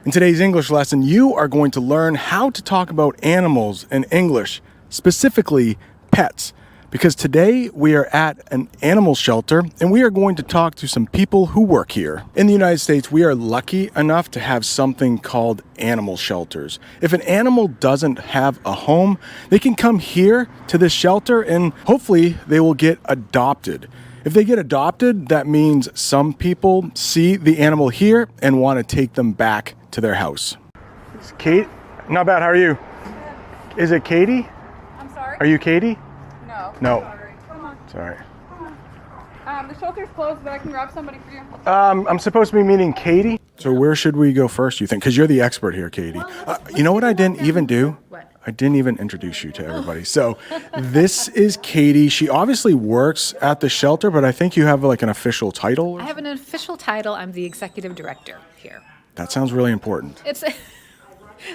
In today's English lesson, you are going to learn how to talk about animals in English, specifically pets. Because today we are at an animal shelter and we are going to talk to some people who work here. In the United States, we are lucky enough to have something called animal shelters. If an animal doesn't have a home, they can come here to this shelter and hopefully they will get adopted. If they get adopted, that means some people see the animal here and want to take them back to their house. It's Kate. Not bad. How are you? Is it Katie? I'm sorry? Are you Katie? No. No. Come on. Sorry. The shelter's closed, but I can grab somebody for you. I'm supposed to be meeting Katie. So where should we go first, you think? Because you're the expert here, Katie. You know what I didn't even do? What? I didn't even introduce you to everybody. So this is Katie. She obviously works at the shelter, but I think you have like an official title. I have an official title. I'm the executive director here. That sounds really important. It's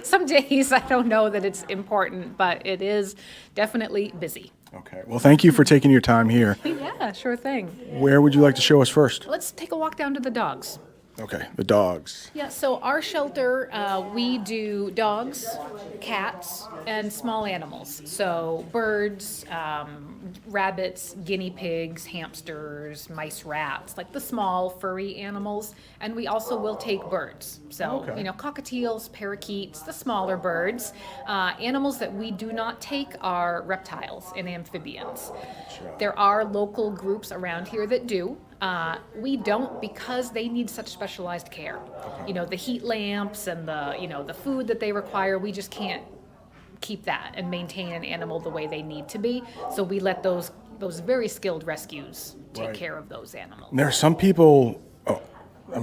some days I don't know that it's important, but it is definitely busy. Okay. Well, thank you for taking your time here. Yeah, sure thing. Where would you like to show us first? Let's take a walk down to the dogs. Okay, the dogs. Yeah, so our shelter, we do dogs, cats, and small animals. So birds, rabbits, guinea pigs, hamsters, mice, rats, like the small furry animals. And we also will take birds. So, Okay. cockatiels, parakeets, the smaller birds. Animals that we do not take are reptiles and amphibians. There are local groups around here that do. We don't because they need such specialized care. The heat lamps and the food that they require, we just can't keep that and maintain an animal the way they need to be. So we let those very skilled rescues take care of those animals. There are some people,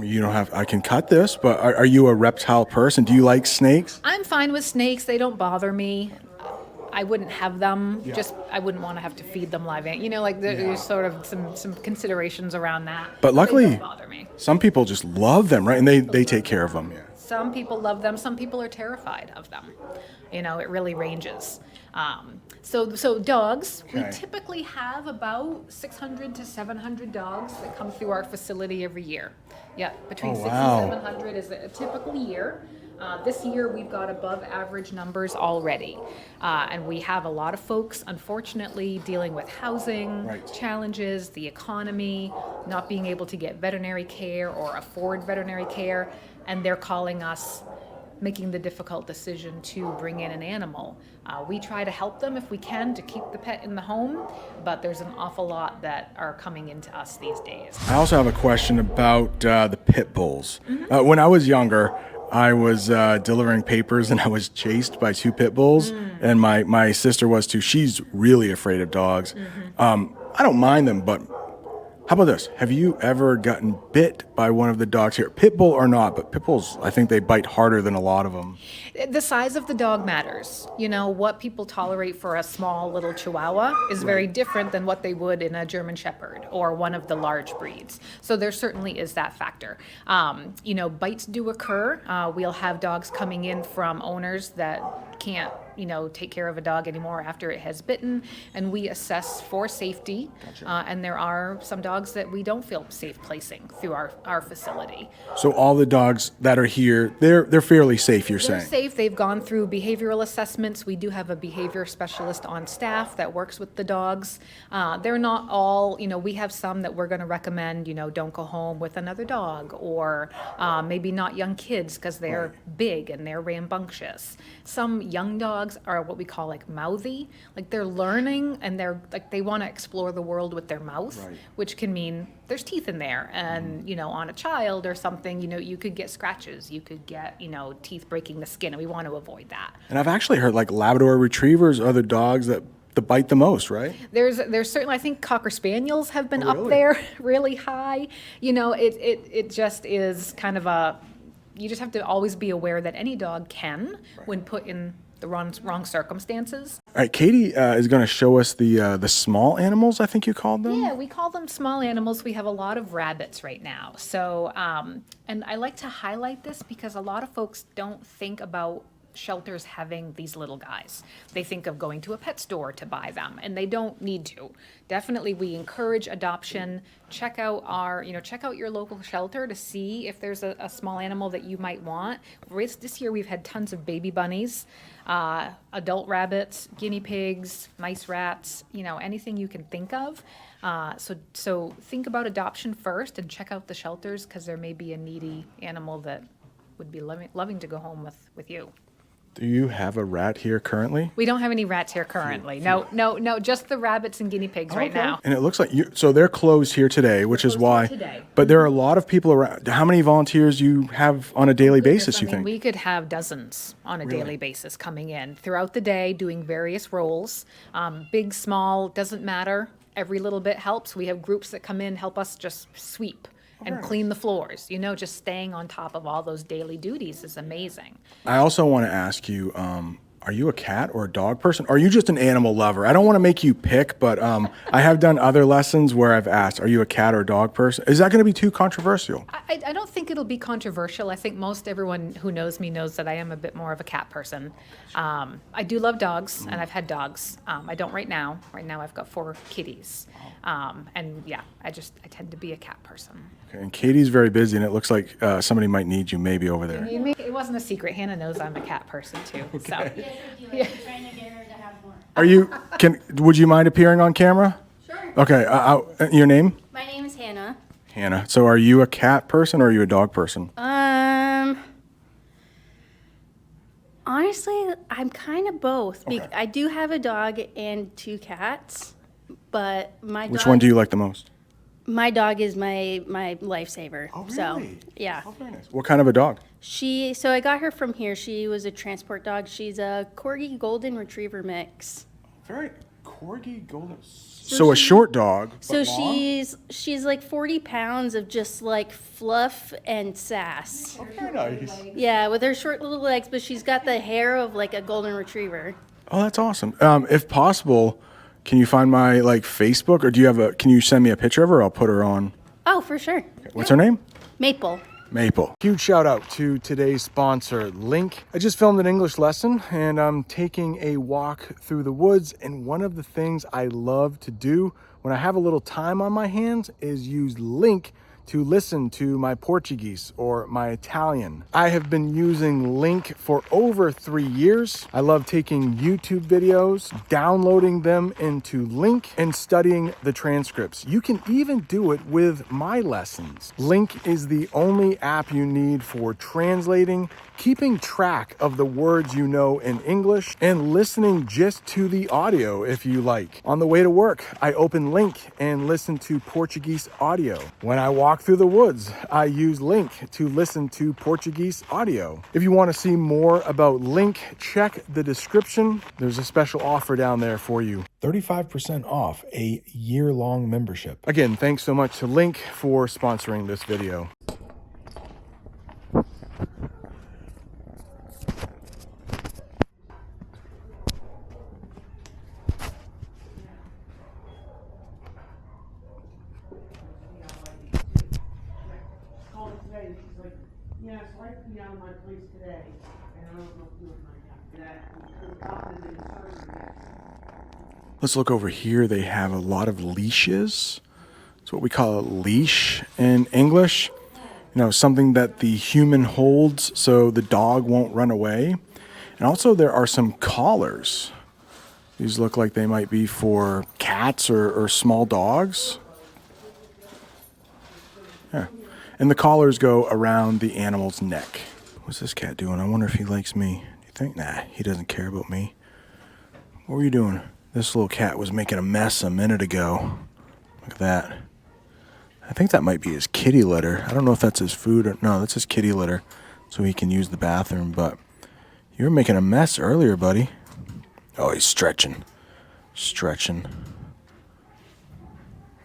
you don't have, I can cut this, but are you a reptile person? Do you like snakes? I'm fine with snakes. They don't bother me. I wouldn't have them. I wouldn't want to have to feed them live. There's sort of some considerations around that. But luckily, they don't bother me. Some people just love them, right? And they take care of them. Yeah. Some people love them. Some people are terrified of them. It really ranges. So dogs, we typically have about 600 to 700 dogs that come through our facility every year. Yeah, between 600 and 700 is a typical year. This year we've got above average numbers already. And we have a lot of folks, unfortunately, dealing with housing challenges, the economy, not being able to get veterinary care or afford veterinary care. And they're calling us, making the difficult decision to bring in an animal. We try to help them if we can to keep the pet in the home, but there's an awful lot that are coming into us these days. I also have a question about the Pitbulls. When I was younger, I was delivering papers and I was chased by two Pitbulls, and my sister was too. She's really afraid of dogs. I don't mind them, but how about this? Have you ever gotten bit by one of the dogs here? Pitbull or not, but Pitbulls, I think they bite harder than a lot of them. The size of the dog matters. What people tolerate for a small little chihuahua is very different than what they would in a German Shepherd or one of the large breeds. So there certainly is that factor. Bites do occur. We'll have dogs coming in from owners that can't take care of a dog anymore after it has bitten, and we assess for safety. And there are some dogs that we don't feel safe placing through our facility. So all the dogs that are here, they're fairly safe, you're saying? They're safe. They've gone through behavioral assessments. We do have a behavior specialist on staff that works with the dogs. They're not all, we have some that we're going to recommend, don't go home with another dog, or maybe not young kids because they're big and they're rambunctious. Some young dogs are what we call like mouthy, like they're learning and they want to explore the world with their mouth, which can mean there's teeth in there, and on a child or something, you could get scratches, you could get teeth breaking the skin, and we want to avoid that. And I've actually heard like Labrador Retrievers are the dogs that bite the most, right? There's certainly, I think Cocker Spaniels have been up there really high. It just is kind of you just have to always be aware that any dog can, when put in the wrong circumstances. All right, Katie is going to show us the small animals, I think you called them? Yeah, we call them small animals. We have a lot of rabbits right now. So, and I like to highlight this because a lot of folks don't think about shelters having these little guys. They think of going to a pet store to buy them, and they don't need to. Definitely, we encourage adoption. Check out check out your local shelter to see if there's a small animal that you might want. This year, we've had tons of baby bunnies, adult rabbits, guinea pigs, mice, rats, anything you can think of. So think about adoption first and check out the shelters, because there may be a needy animal that would be loving to go home with you. Do you have a rat here currently? We don't have any rats here currently. No, just the rabbits and guinea pigs right now. And it looks like so they're closed here today, which is why. But there are a lot of people around. How many volunteers do you have on a daily basis, you think? We could have dozens on a daily basis coming in throughout the day, doing various roles. Big, small, doesn't matter. Every little bit helps. We have groups that come in, help us just sweep and clean the floors. Just staying on top of all those daily duties is amazing. I also want to ask you, are you a cat or a dog person? Or are you just an animal lover? I don't want to make you pick, but I have done other lessons where I've asked, are you a cat or a dog person? Is that going to be too controversial? I don't think it'll be controversial. I think most everyone who knows me knows that I am a bit more of a cat person. I do love dogs, and I've had dogs. I don't right now. Right now I've got 4 kitties. And yeah, I tend to be a cat person. Okay, and Katie's very busy, and it looks like somebody might need you maybe over there. It wasn't a secret. Hannah knows I'm a cat person too. Okay. So Yeah. Trying to get her to have more. Would you mind appearing on camera? Sure. Okay, your name? My name is Hannah. Hannah. So are you a cat person or are you a dog person? Honestly, I'm kind of both. Okay. I do have a dog and 2 cats, but Which one do you like the most? My dog is my lifesaver. Oh, So, really? yeah. Oh, very nice. What kind of a dog? So I got her from here. She was a transport dog. She's a Corgi Golden Retriever mix. Very corgi golden. So a short dog. But So long? she's like 40 pounds of just like fluff and sass. Oh, very nice. Yeah, with her short little legs, but she's got the hair of like a golden retriever. Oh, that's awesome. If possible, can you find my Facebook, or can you send me a picture of her? I'll put her on. Oh, for sure. What's her name? Maple. Maple. Huge shout out to today's sponsor, Link. I just filmed an English lesson and I'm taking a walk through the woods, and one of the things I love to do when I have a little time on my hands is use Link to listen to my Portuguese or my Italian. I have been using Link for over 3 years. I love taking YouTube videos, downloading them into Link, and studying the transcripts. You can even do it with my lessons. Link is the only app you need for translating, keeping track of the words you know in English, and listening just to the audio if you like. On the way to work, I open Link and listen to Portuguese audio. When I walk through the woods, I use Link to listen to Portuguese audio. If you want to see more about Link, check the description. There's a special offer down there for you. 35% off a year-long membership. Again, thanks so much to Link for sponsoring this video. Today, and she's like, yeah, so I cleaned out of my place today, and I don't know if you would like that. The doctor did surgery. Let's look over here. They have a lot of leashes. It's what we call a leash in English. Something that the human holds so the dog won't run away. And also there are some collars. These look like they might be for cats or small dogs. Yeah. And the collars go around the animal's neck. What's this cat doing? I wonder if he likes me. Do you think? Nah, he doesn't care about me. What were you doing? This little cat was making a mess a minute ago. Look at that. I think that might be his kitty litter. I don't know if that's his food or no, that's his kitty litter so he can use the bathroom, but you were making a mess earlier, buddy. Oh, he's stretching. Stretching.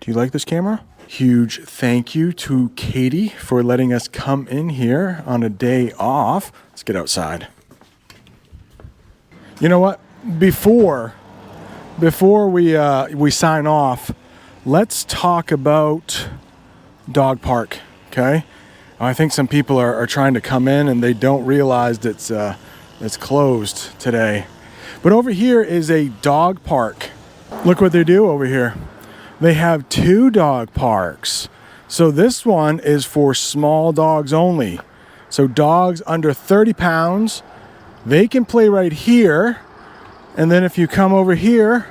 Do you like this camera? Huge thank you to Katie for letting us come in here on a day off. Let's get outside. You know what? Before we sign off, let's talk about dog park, okay? I think some people are trying to come in and they don't realize it's it's closed today. But over here is a dog park. Look what they do over here. They have 2 dog parks. So this one is for small dogs only. So dogs under 30 pounds, they can play right here. And then if you come over here,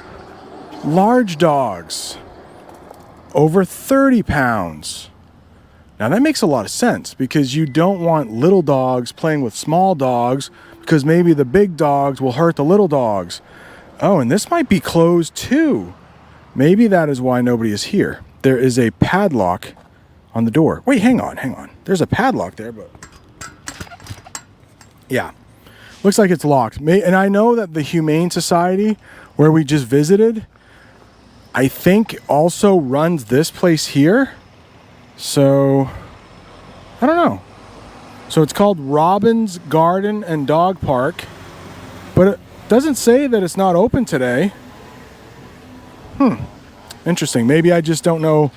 large dogs over 30 pounds. Now that makes a lot of sense because you don't want little dogs playing with small dogs because maybe the big dogs will hurt the little dogs. Oh, and this might be closed too. Maybe that is why nobody is here. There is a padlock on the door. Wait, hang on. There's a padlock there, but yeah, looks like it's locked. And I know that the Humane Society, where we just visited, I think also runs this place here. So, I don't know. So it's called Robin's Garden and Dog Park, but it doesn't say that it's not open today. Interesting. Maybe I just don't know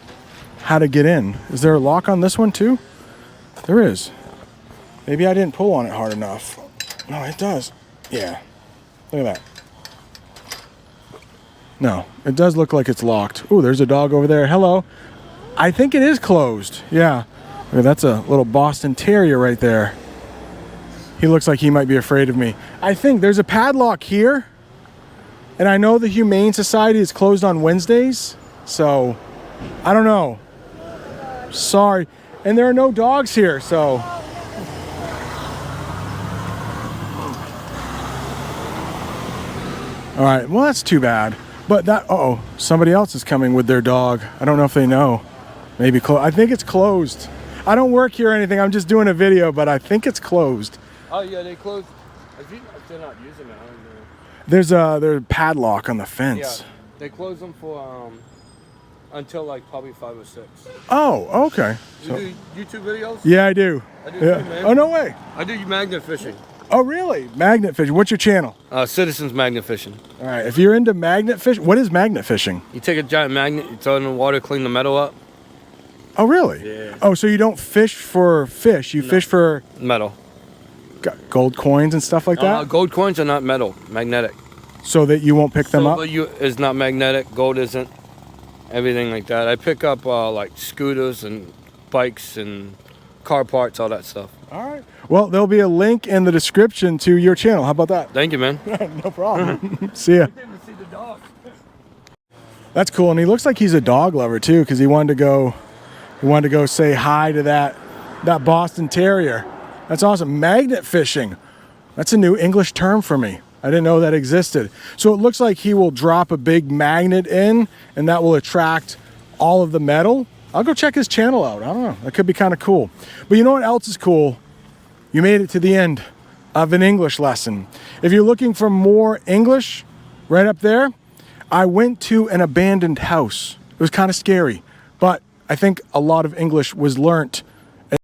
how to get in. Is there a lock on this one too? There is. Maybe I didn't pull on it hard enough. No, it does. Yeah. Look at that. No, it does look like it's locked. Ooh, there's a dog over there. Hello. I think it is closed. Yeah. Look, that's a little Boston Terrier right there. He looks like he might be afraid of me. I think there's a padlock here. And I know the Humane Society is closed on Wednesdays. So, I don't know. Sorry. And there are no dogs here, so. All right, well, that's too bad. But that, somebody else is coming with their dog. I don't know if they know. Maybe I think it's closed. I don't work here or anything. I'm just doing a video, but I think it's closed. Oh, yeah, they closed. If they're not using it, I don't know. There's a padlock on the fence. Yeah, they close them for, until like probably 5 or 6. Oh, okay. You do YouTube videos? Yeah, I do. I do Yeah. too, man. Oh, no way. I do magnet fishing. Oh, really? Magnet fishing. What's your channel? Citizens magnet fishing. All right. If you're into magnet fishing, what is magnet fishing? You take a giant magnet, you throw it in the water, clean the metal up. Oh, really? Yeah. Oh, so you don't fish for fish. You fish for Metal. gold coins and stuff like that? Gold coins are not metal, magnetic. So that you won't pick them up? Silver is not magnetic, gold isn't. Everything like that. I pick up like scooters and bikes and car parts, all that stuff. All right. Well, there'll be a link in the description to your channel. How about that? Thank you, man. No problem. See ya. That's cool. And he looks like he's a dog lover too, because he wanted to go say hi to that Boston Terrier. That's awesome. Magnet fishing. That's a new English term for me. I didn't know that existed. So it looks like he will drop a big magnet in and that will attract all of the metal. I'll go check his channel out. I don't know. That could be kind of cool. But you know what else is cool? You made it to the end of an English lesson. If you're looking for more English, right up there, I went to an abandoned house. It was kind of scary, but I think a lot of English was learnt